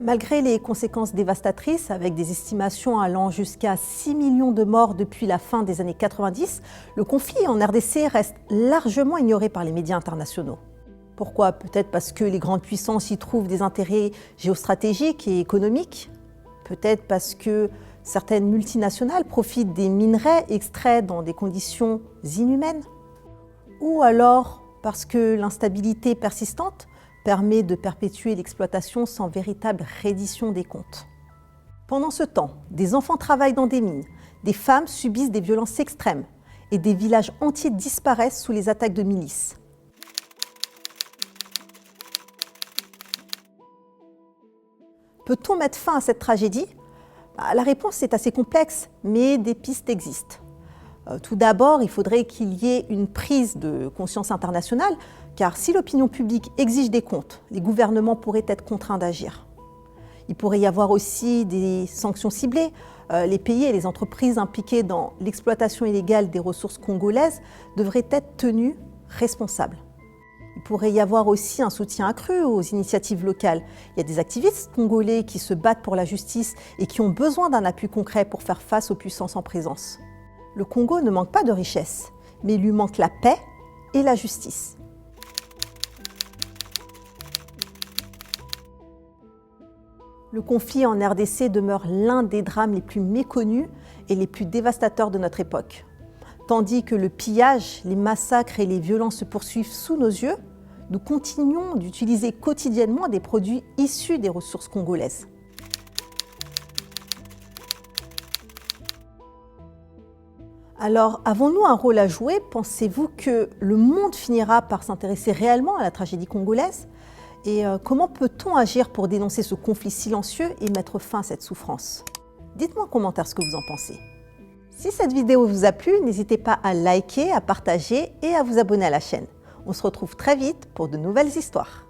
Malgré les conséquences dévastatrices, avec des estimations allant jusqu'à 6 millions de morts depuis la fin des années 90, le conflit en RDC reste largement ignoré par les médias internationaux. Pourquoi? Peut-être parce que les grandes puissances y trouvent des intérêts géostratégiques et économiques. Peut-être parce que certaines multinationales profitent des minerais extraits dans des conditions inhumaines. Ou alors parce que l'instabilité persistante permet de perpétuer l'exploitation sans véritable reddition des comptes. Pendant ce temps, des enfants travaillent dans des mines, des femmes subissent des violences extrêmes et des villages entiers disparaissent sous les attaques de milices. Peut-on mettre fin à cette tragédie? La réponse est assez complexe, mais des pistes existent. Tout d'abord, il faudrait qu'il y ait une prise de conscience internationale, car si l'opinion publique exige des comptes, les gouvernements pourraient être contraints d'agir. Il pourrait y avoir aussi des sanctions ciblées. Les pays et les entreprises impliquées dans l'exploitation illégale des ressources congolaises devraient être tenus responsables. Il pourrait y avoir aussi un soutien accru aux initiatives locales. Il y a des activistes congolais qui se battent pour la justice et qui ont besoin d'un appui concret pour faire face aux puissances en présence. Le Congo ne manque pas de richesses, mais il lui manque la paix et la justice. Le conflit en RDC demeure l'un des drames les plus méconnus et les plus dévastateurs de notre époque. Tandis que le pillage, les massacres et les violences se poursuivent sous nos yeux, nous continuons d'utiliser quotidiennement des produits issus des ressources congolaises. Alors, avons-nous un rôle à jouer? Pensez-vous que le monde finira par s'intéresser réellement à la tragédie congolaise? Et comment peut-on agir pour dénoncer ce conflit silencieux et mettre fin à cette souffrance? Dites-moi en commentaire ce que vous en pensez. Si cette vidéo vous a plu, n'hésitez pas à liker, à partager et à vous abonner à la chaîne. On se retrouve très vite pour de nouvelles histoires.